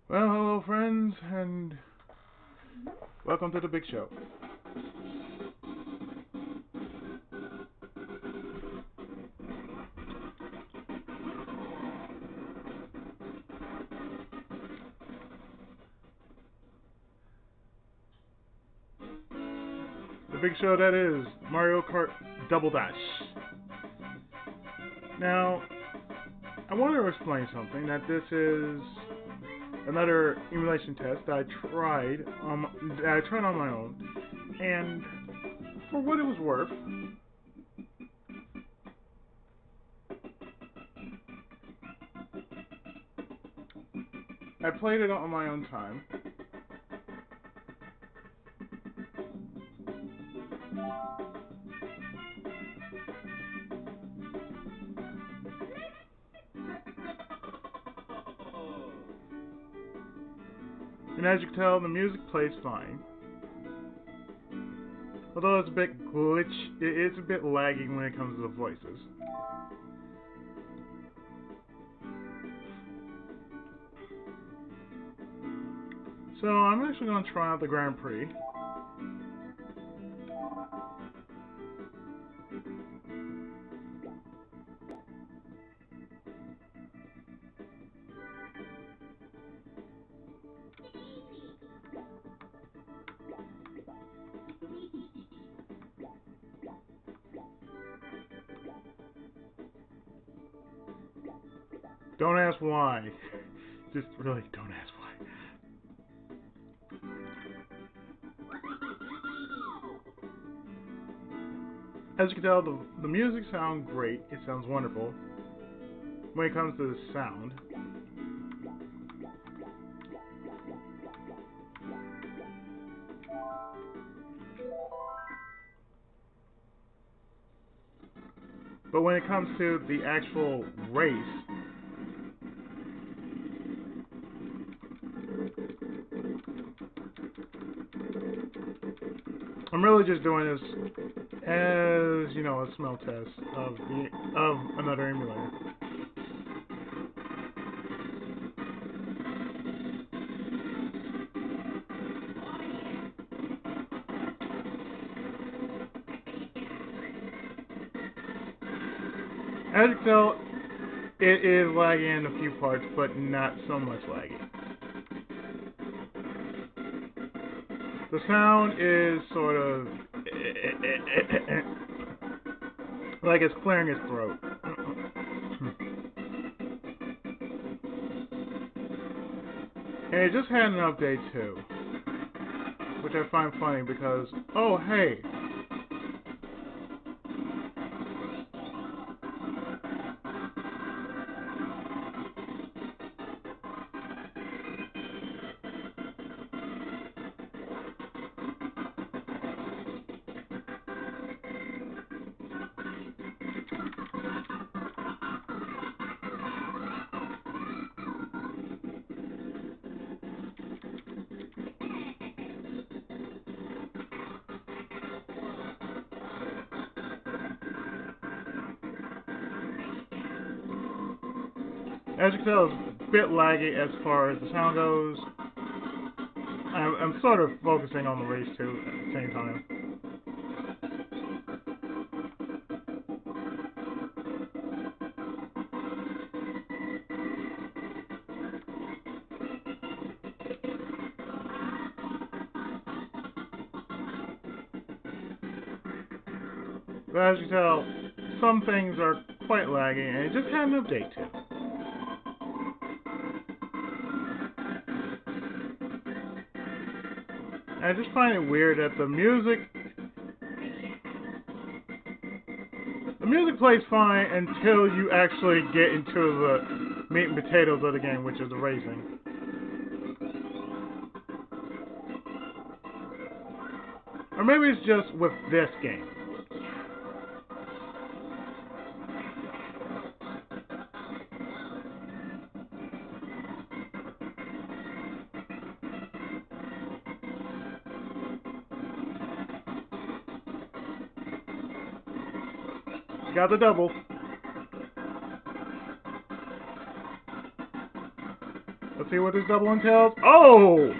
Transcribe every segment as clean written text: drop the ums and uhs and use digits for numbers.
Well, hello, friends, and welcome to the big show. The big show that is Mario Kart Double Dash. Now, I want to explain something that this is another emulation test that I tried on my own, and for what it was worth, I played it on my own time. And as you can tell, the music plays fine. Although it's a bit it's a bit laggy when it comes to the voices. So I'm actually going to try out the Grand Prix. Don't ask why. Just really don't ask why. As you can tell, the music sounds great. It sounds wonderful. When it comes to the sound. But when it comes to the actual race, I'm really just doing this as, a smell test of another emulator. As you can tell, it is laggy in a few parts, but not so much laggy. The sound is sort of like it's clearing its throat. And it just had an update too, which I find funny because, oh hey, as you can tell, it's a bit laggy as far as the sound goes. I'm sort of focusing on the race too at the same time. But as you can tell, some things are quite laggy, and it just had an update too. I just find it weird that the music plays fine until you actually get into the meat and potatoes of the game, which is the racing. Or maybe it's just with this game. Got the double. Let's see what this double entails. Oh!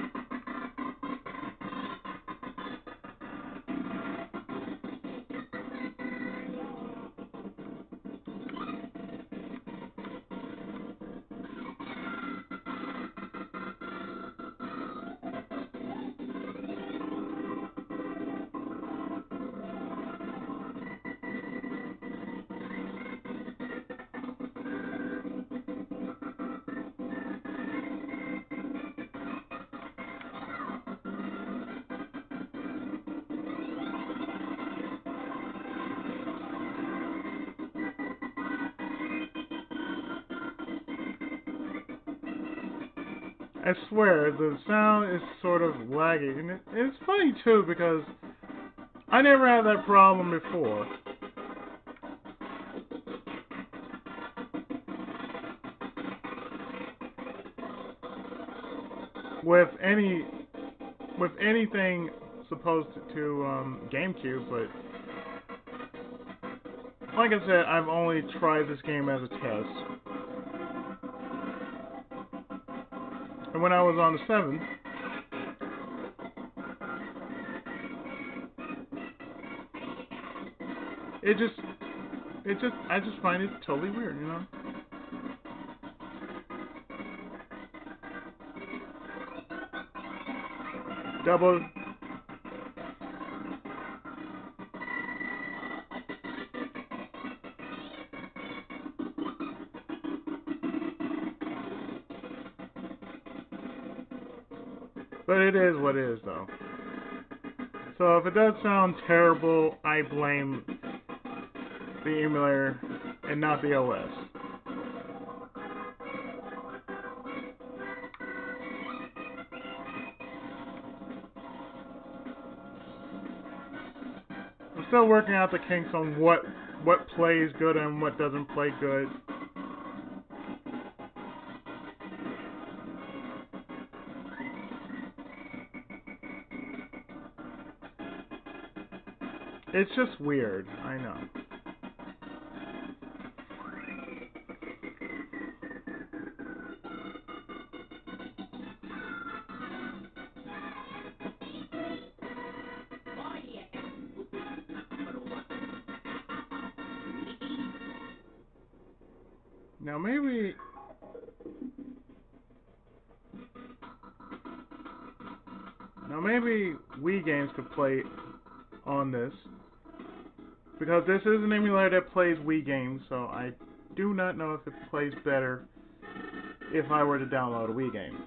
I swear, the sound is sort of laggy, and it's funny too because I never had that problem before. With anything supposed to GameCube, but like I said, I've only tried this game as a test. And when I was on the 7, I just find it totally weird, you know? Double. But it is what it is, though. So if it does sound terrible, I blame the emulator and not the OS. I'm still working out the kinks on what plays good and what doesn't play good. It's just weird, I know. Now maybe Wii games could play on this, because this is an emulator that plays Wii games, so I do not know if it plays better if I were to download a Wii game.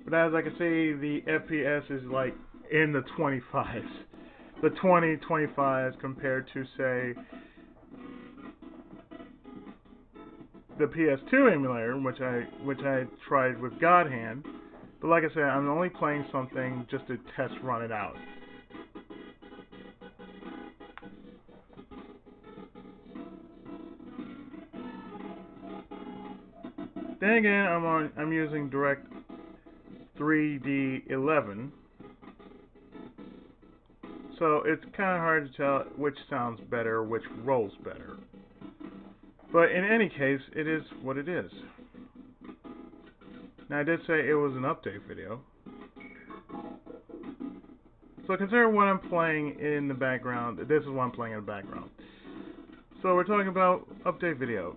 But as I can see, the FPS is like in the 25s. The 25s compared to, say, the PS2 emulator, which I tried with God Hand. But like I said, I'm only playing something just to test run it out. Then again, I'm using Direct 3D 11. So it's kind of hard to tell which sounds better, which rolls better. But in any case, it is what it is. Now I did say it was an update video. So consider what I'm playing in the background. This is what I'm playing in the background. So we're talking about update video.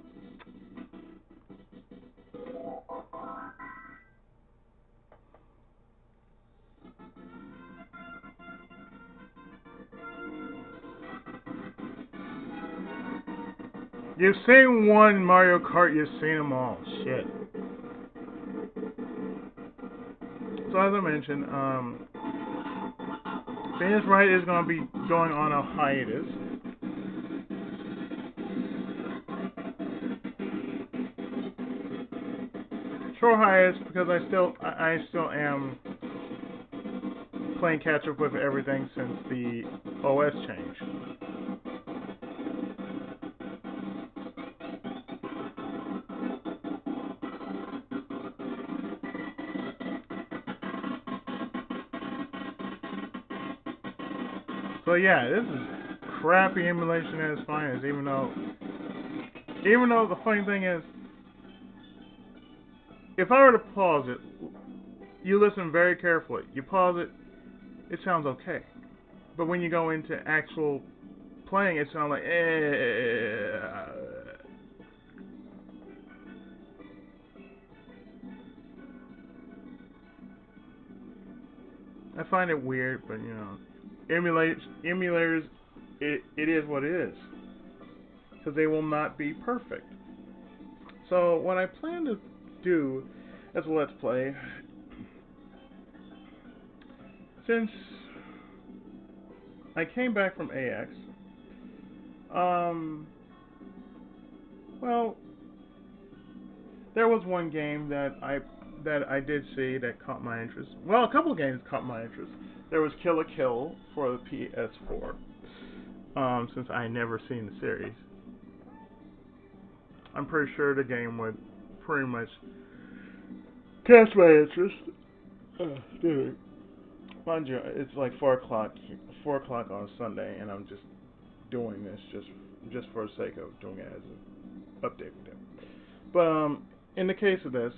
You've seen one Mario Kart, you've seen them all. Shit. So as I mentioned, Phoenix Wright is going to be going on a hiatus. Short hiatus because I still am playing catch up with everything since the OS change. So yeah, this is crappy emulation at its finest, even though Even though the funny thing is, if I were to pause it, you listen very carefully. You pause it, it sounds okay. But when you go into actual playing, it sounds like I find it weird, but you know, emulators, it is what it is, because they will not be perfect. So what I plan to do as a let's play, since I came back from AX, well, there was one game that I did see that caught my interest. Well, a couple of games caught my interest. There was Kill la Kill for the PS4. Since I never seen the series, I'm pretty sure the game would pretty much catch my interest. Dude, mind you, it's like 4 o'clock on a Sunday, and I'm just doing this just for the sake of doing it as an update video. But in the case of this,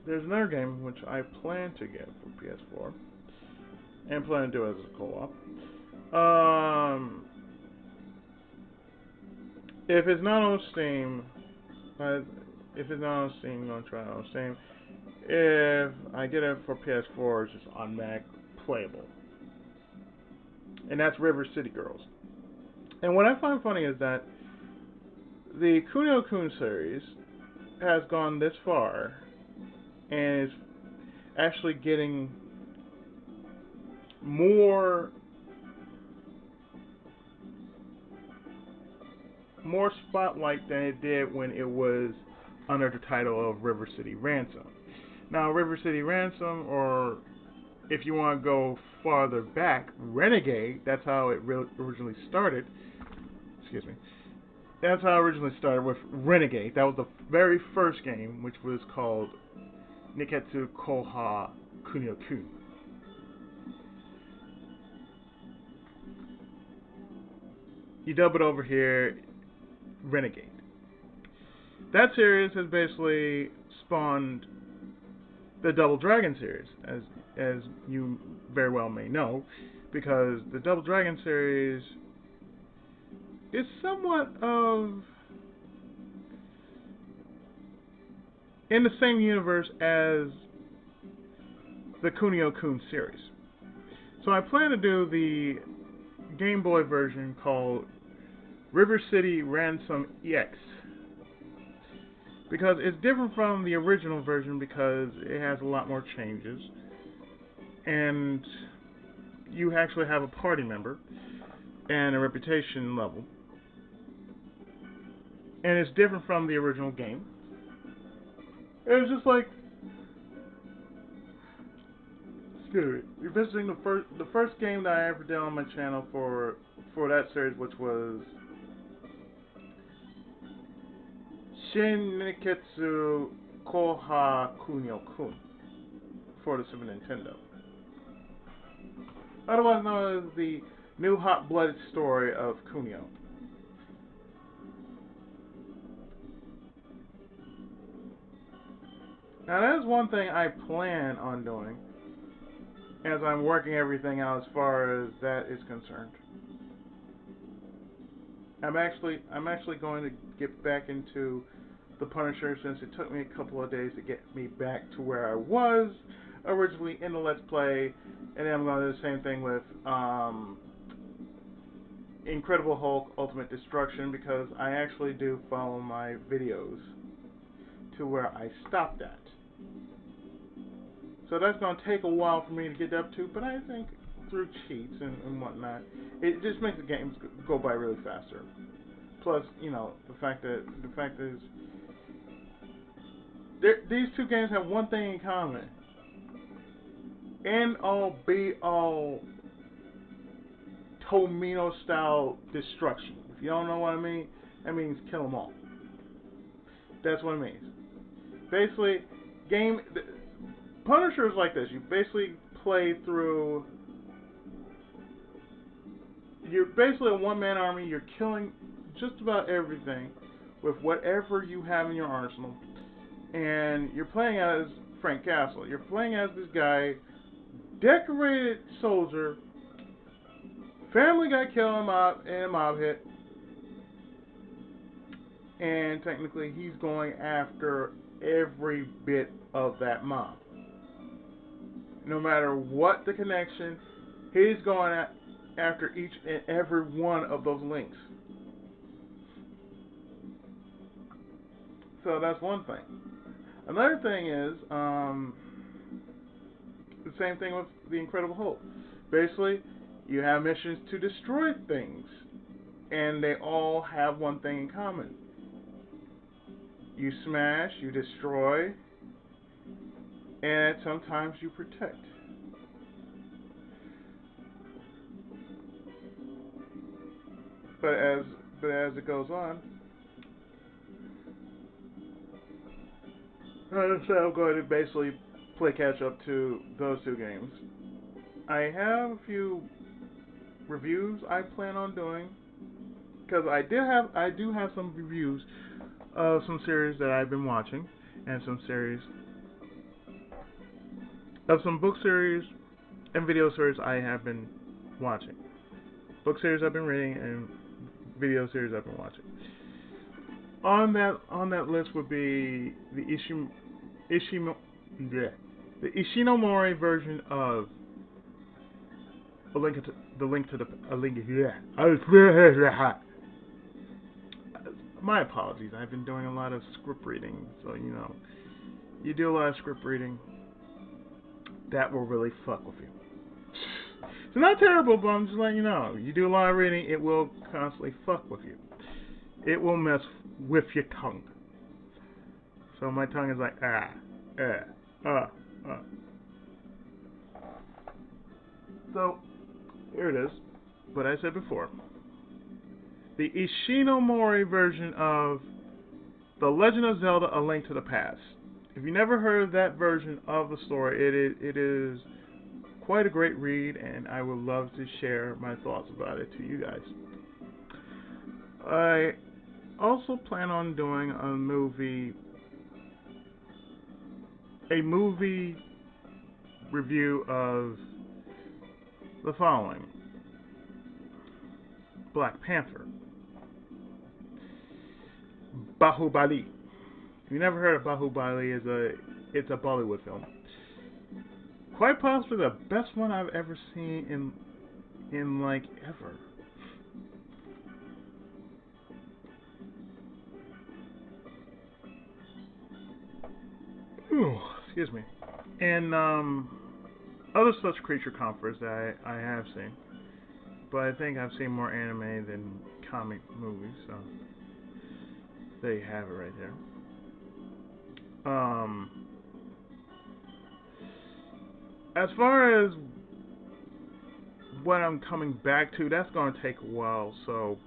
there's another game which I plan to get for PS4 and plan to do as a co-op. If it's not on Steam, I'm gonna try it on Steam. If I get it for PS4, it's just automatic playable, and that's River City Girls. And what I find funny is that the Kunio-kun series has gone this far and is actually getting more spotlight than it did when it was under the title of River City Ransom. Now, River City Ransom, or if you want to go farther back, Renegade, that's how it originally started. Excuse me. That's how it originally started with Renegade. That was the very first game, which was called Niketsu Koha Kunio-kun. You dub it over here, Renegade. That series has basically spawned the Double Dragon series, as you very well may know, because the Double Dragon series is somewhat of in the same universe as the Kunio-kun series. So I plan to do the Game Boy version called River City Ransom EX, because it's different from the original version because it has a lot more changes, and you actually have a party member and a reputation level, and it's different from the original game. It was just like, excuse me, you're visiting the first game that I ever did on my channel for that series, which was Shin Niketsu Koha Kunio-kun for the Super Nintendo. Otherwise known as the new hot-blooded story of Kunio. Now that is one thing I plan on doing as I'm working everything out as far as that is concerned. I'm actually going to get back into the Punisher, since it took me a couple of days to get me back to where I was originally in the Let's Play, and then I'm going to do the same thing with Incredible Hulk Ultimate Destruction, because I actually do follow my videos to where I stopped at. So that's going to take a while for me to get up to, but I think through cheats and whatnot, it just makes the games go by really faster. Plus, you know, the fact is, these two games have one thing in common: end all be all Tomino style destruction. If you don't know what I mean, that means kill them all. That's what it means. Basically, Punisher is like this. You basically play through. You're basically a one-man army. You're killing just about everything with whatever you have in your arsenal, and you're playing as Frank Castle. You're playing as this guy, decorated soldier. Family got killed in a mob hit, and technically he's going after every bit of that mob. No matter what the connection, he's going after each and every one of those links. So that's one thing. Another thing is the same thing with the Incredible Hulk. Basically, you have missions to destroy things, and they all have one thing in common. You smash, you destroy, and sometimes you protect. But as it goes on, so I'm going to basically play catch up to those two games. I have a few reviews I plan on doing, because I do have some reviews of some series that I've been watching, and some book series and video series I have been watching. Book series I've been reading and video series I've been watching. On that list would be the Ishinomori version of My apologies. I've been doing a lot of script reading, so you do a lot of script reading, that will really fuck with you. It's not terrible, but I'm just letting you know. You do a lot of reading, it will constantly fuck with you. It will mess with your tongue. So my tongue is like So here it is. But I said before, the Ishinomori version of The Legend of Zelda: A Link to the Past. If you never heard of that version of the story, it is quite a great read, and I would love to share my thoughts about it to you guys. I also plan on doing a movie review of the following: Black Panther, Bahubali. If you never heard of Bahubali, it's a Bollywood film. Quite possibly the best one I've ever seen in like ever. Ooh, excuse me. And other such creature comforts that I have seen. But I think I've seen more anime than comic movies, so there you have it right there. As far as what I'm coming back to, that's going to take a while, so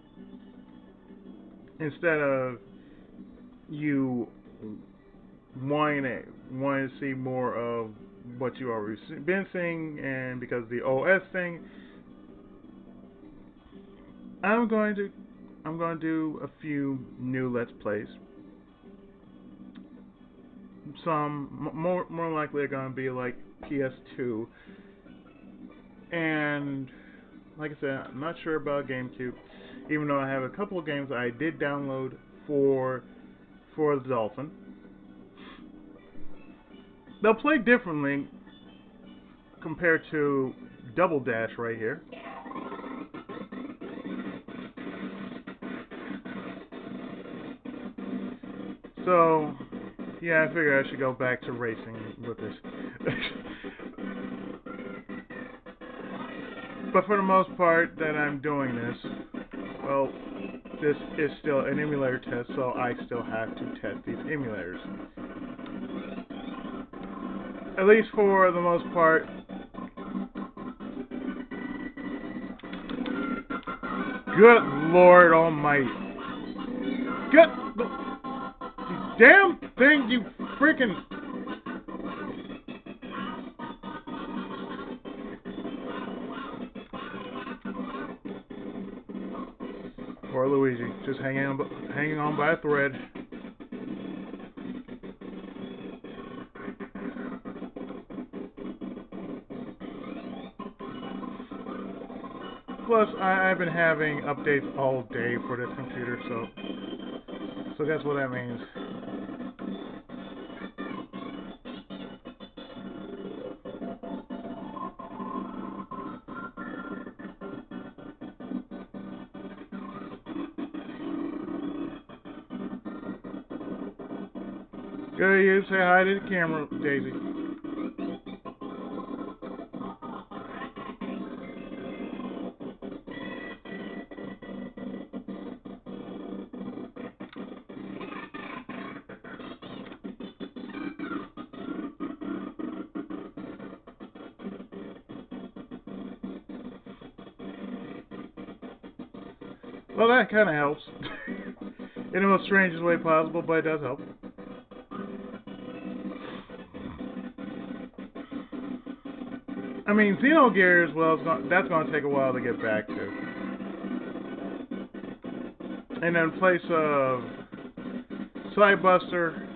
instead of you wanting to see more of what you already been seeing, and because of the OS thing, I'm going to do a few new Let's Plays. Some more likely are going to be like PS2, and like I said, I'm not sure about GameCube, even though I have a couple of games I did download for the Dolphin. They'll play differently compared to Double Dash right here. So, yeah, I figure I should go back to racing with this. But for the most part that I'm doing this, well, this is still an emulator test, so I still have to test these emulators. At least for the most part. Good Lord Almighty. Damn thing, you freaking... Or Luigi, just hanging on by a thread. Plus, I've been having updates all day for this computer, so guess what that means. Go you say hi to the camera, Daisy. Well, that kind of helps. In the most strangest way possible, but it does help. I mean, Xenogears, well, that's going to take a while to get back to. And in place of Sidebuster,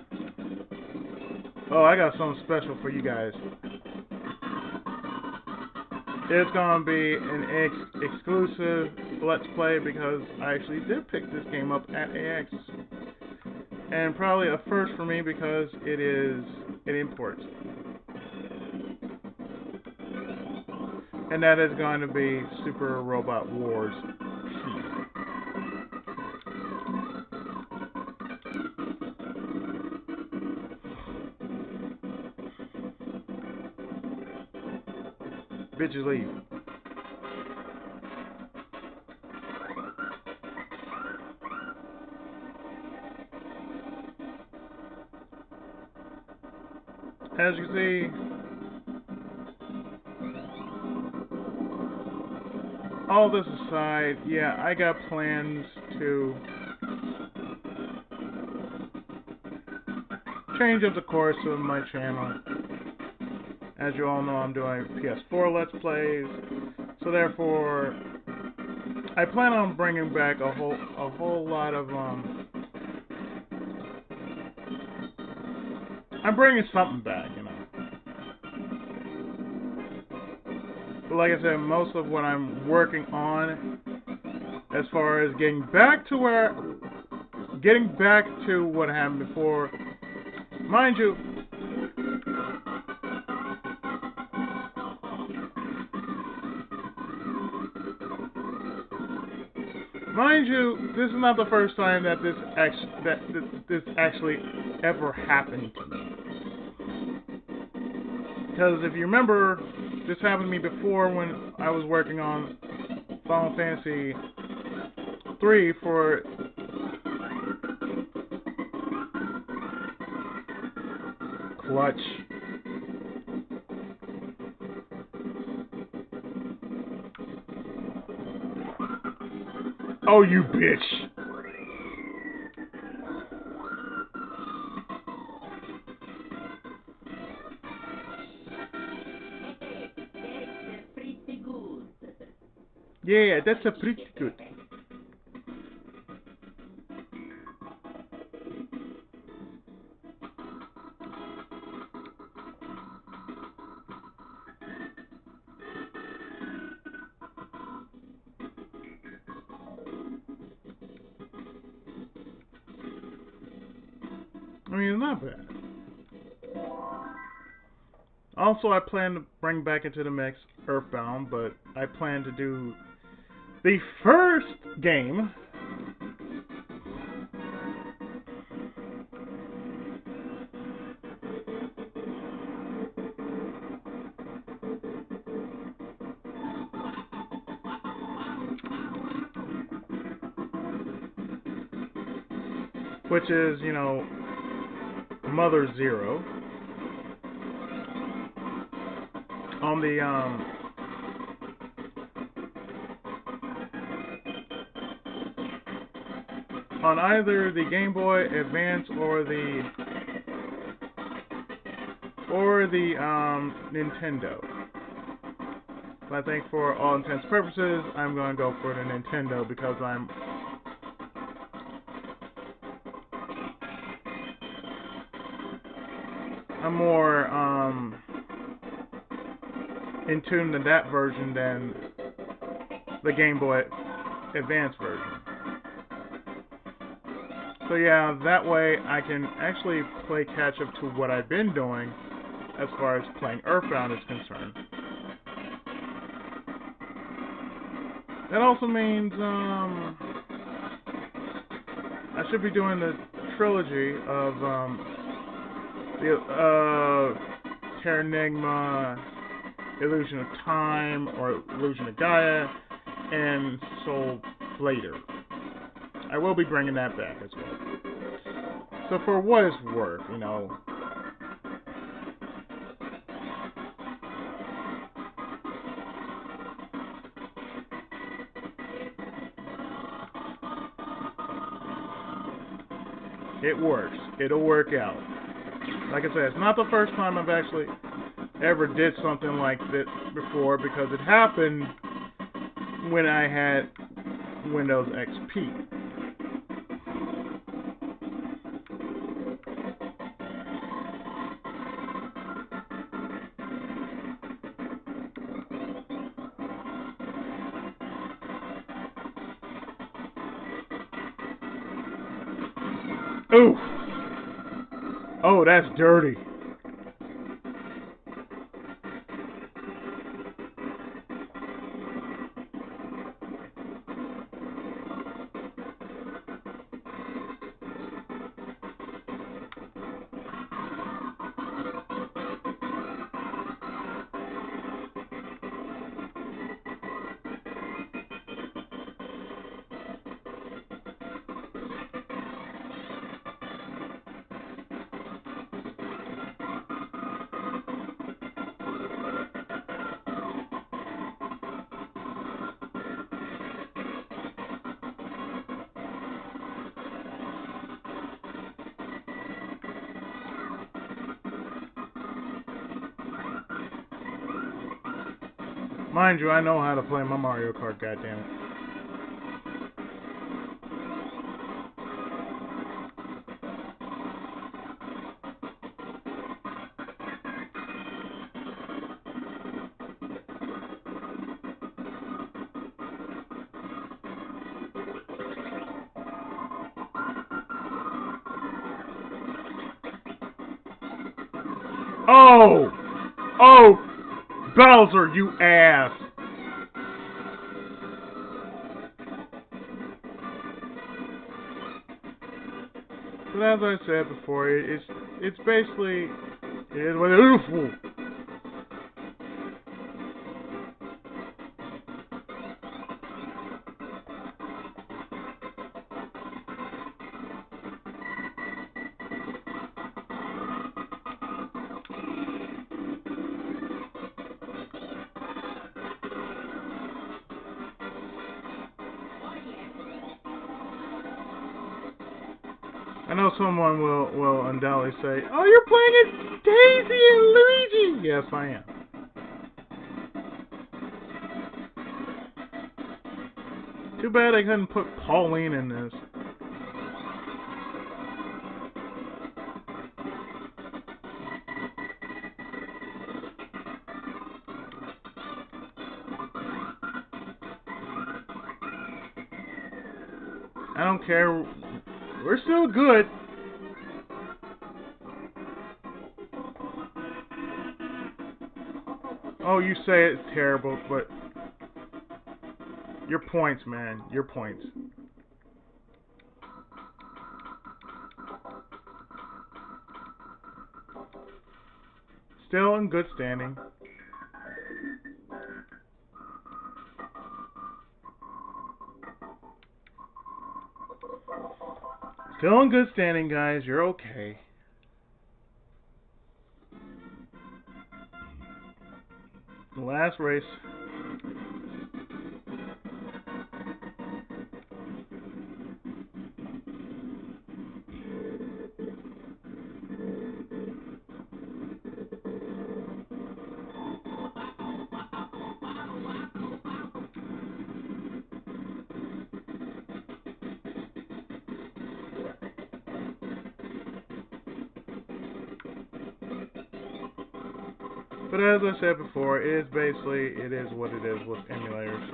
oh, I got something special for you guys. It's going to be an exclusive Let's Play because I actually did pick this game up at AX. And probably a first for me because it imports. And that is going to be Super Robot Wars. Bitches leave. As you can see, all this aside, yeah, I got plans to change up the course of my channel. As you all know, I'm doing PS4 Let's Plays, so therefore, I plan on bringing back a whole lot of I'm bringing something back, you know. But like I said, most of what I'm working on, as far as getting back to what happened before, mind you. Mind you, this is not the first time that this actually ever happened to me. Because if you remember, this happened to me before when I was working on Final Fantasy 3 for Clutch. Oh, you bitch! Yeah, that's a pretty good. I mean, it's not bad. Also, I plan to bring back into the mix Earthbound, but I plan to do the first game which is, you know, Mother Zero on the on either the Game Boy Advance or the Nintendo. But I think for all intents and purposes, I'm going to go for the Nintendo because I'm I'm more in tune to that version than the Game Boy Advance version. So yeah, that way I can actually play catch up to what I've been doing as far as playing Earthbound is concerned. That also means I should be doing the trilogy of the Terranigma, Illusion of Time, or Illusion of Gaia, and Soul Blader. I will be bringing that back as well. So for what it's worth, you know, it works. It'll work out. Like I said, it's not the first time I've actually ever did something like this before, because it happened when I had Windows XP. Ooh! Oh, that's dirty. Mind you, I know how to play my Mario Kart, goddammit. Oh! Oh! Bowser, you ass! But as I said before, it's basically it is what it is. I know someone will undoubtedly say, "Oh, you're playing as Daisy and Luigi." Yes, I am. Too bad I couldn't put Pauline in this. I don't care. We're still good. Oh, you say it's terrible, but your points, man. Your points. Still in good standing. Still in good standing, guys. You're okay. The last race. But as I said before, it is what it is with emulators.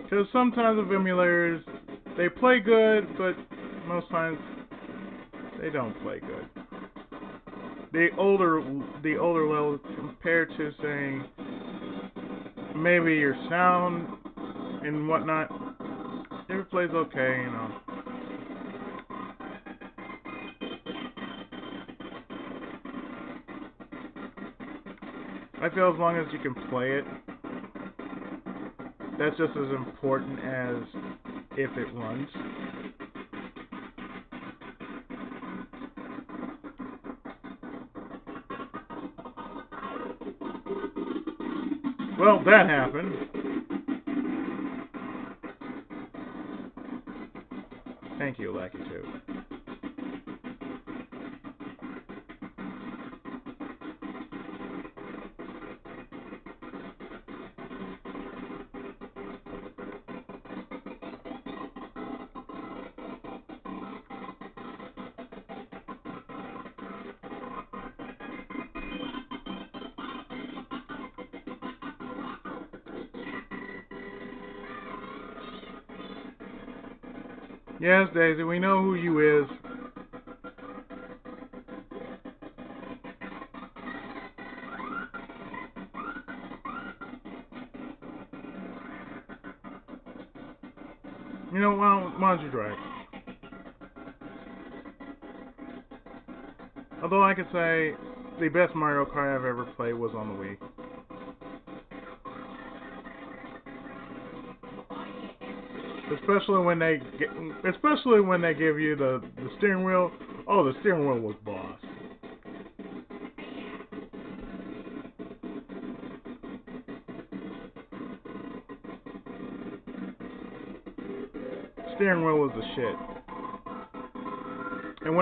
Because sometimes with emulators, they play good, but most times they don't play good. The older level compared to saying maybe your sound and whatnot, it plays okay, you know. I feel as long as you can play it, that's just as important as if it runs. Well, that happened. Thank you, Lucky Two. Yes, Daisy, we know who you is. You know, why don't you drive? Although I could say the best Mario Kart I've ever played was on the Wii. Especially when they give you the steering wheel. Oh, the steering wheel was boss. Steering wheel was the shit. And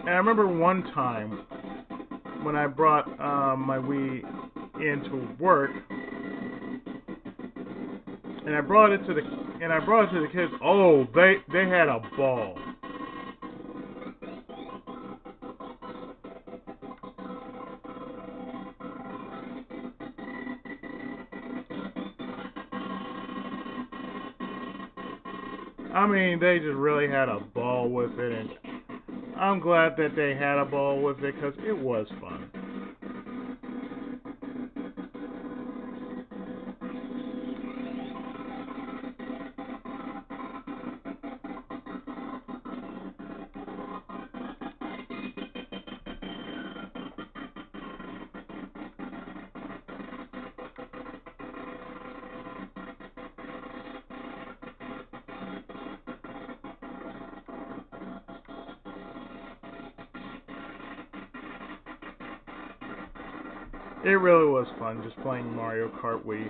I remember one time when I brought my Wii into work, and I brought it to the kids. Oh, they had a ball. I mean, they just really had a ball with it, and I'm glad that they had a ball with it because it was fun. It really was fun just playing Mario Kart Wii.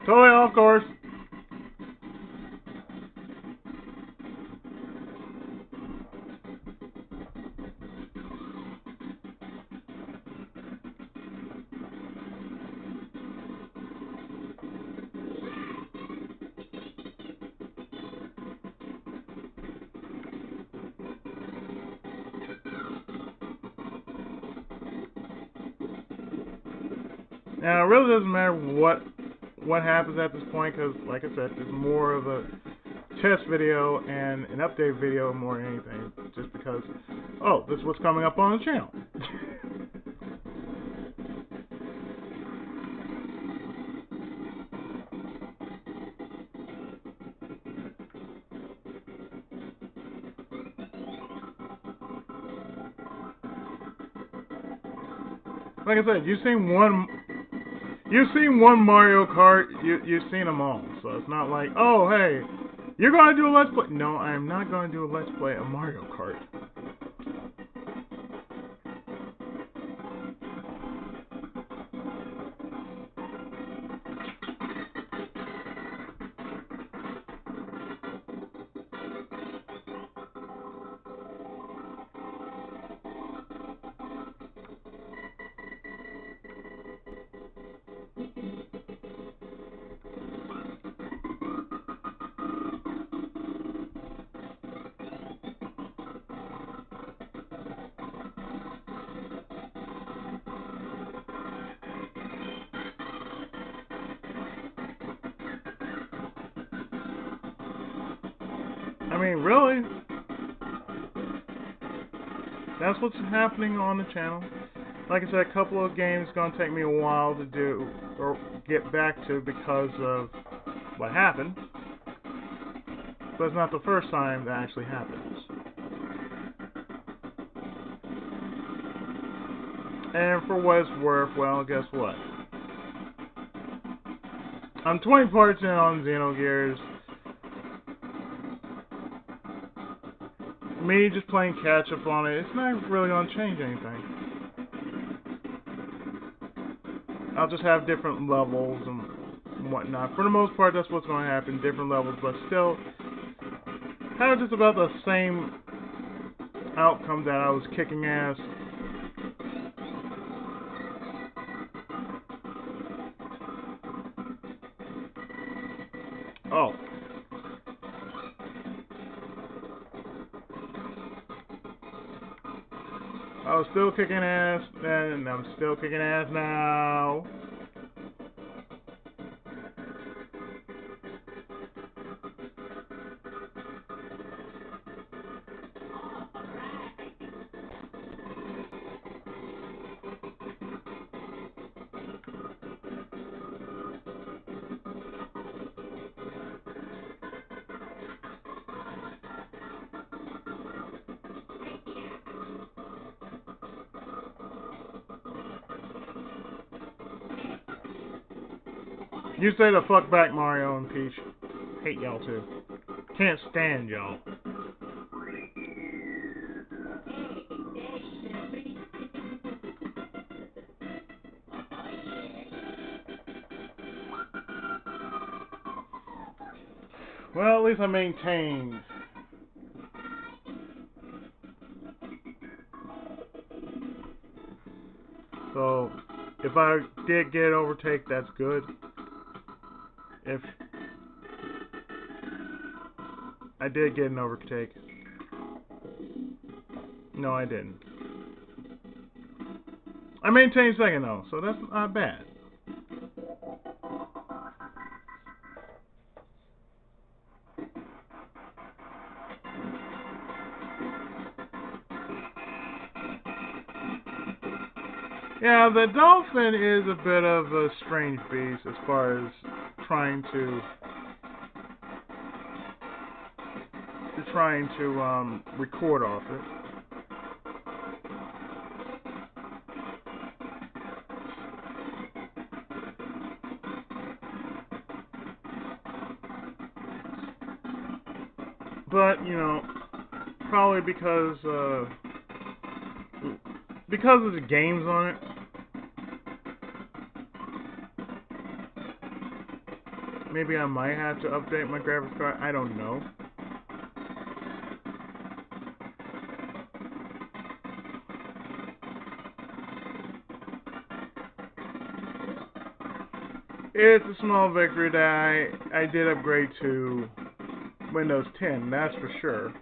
Totally off course. Now, it really doesn't matter what happens at this point, because, like I said, it's more of a test video and an update video more than anything, just because, oh, this is what's coming up on the channel. Like I said, you've seen one Mario Kart, you've seen them all. So it's not like, oh, hey, You're going to do a Let's Play? No, I am not going to do a Let's Play of Mario Kart. I mean, really? That's what's happening on the channel. Like I said, a couple of games gonna take me a while to do or get back to because of what happened. But it's not the first time that actually happens. And for what it's worth, well, guess what? I'm 20 parts in on Xenogears. Me just playing catch up on it, it's not really gonna change anything. I'll just have different levels and whatnot. For the most part, that's what's gonna happen, different levels, but still, kind of just about the same outcome that I was kicking ass. Oh. I was still kicking ass then, and I'm still kicking ass now. You say the fuck back, Mario and Peach. Hate y'all too. Can't stand y'all. Well, at least I maintained. So, if I did get overtake, that's good. If I did get an overtake. No, I didn't. I maintained second though, so that's not bad. Yeah, the Dolphin is a bit of a strange beast as far as trying to record off it. But, you know, probably because of the games on it. Maybe I might have to update my graphics card. I don't know. It's a small victory that I did upgrade to Windows 10, that's for sure.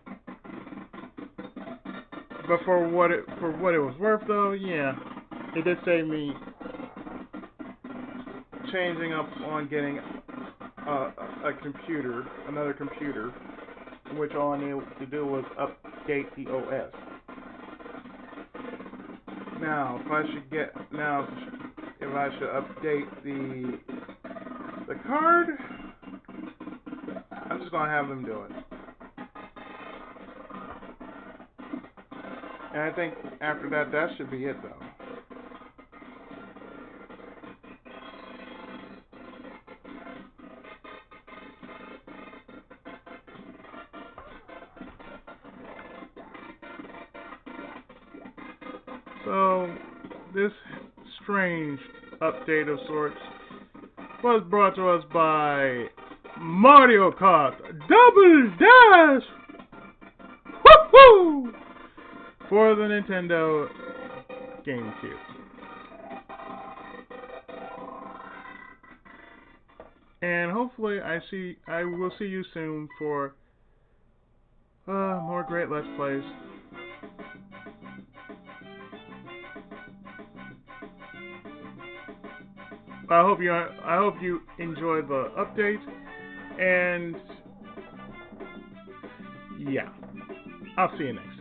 But for what it was worth, though, yeah, it did save me changing up on getting another computer, which all I needed to do was update the OS. Now, if I should update the card, I'm just gonna have them do it. And I think after that should be it, though. So, this strange update of sorts was brought to us by Mario Kart Double Dash! Woohoo! For the Nintendo GameCube. And hopefully I will see you soon for more great Let's Plays. I hope you enjoyed the update, and yeah, I'll see you next time.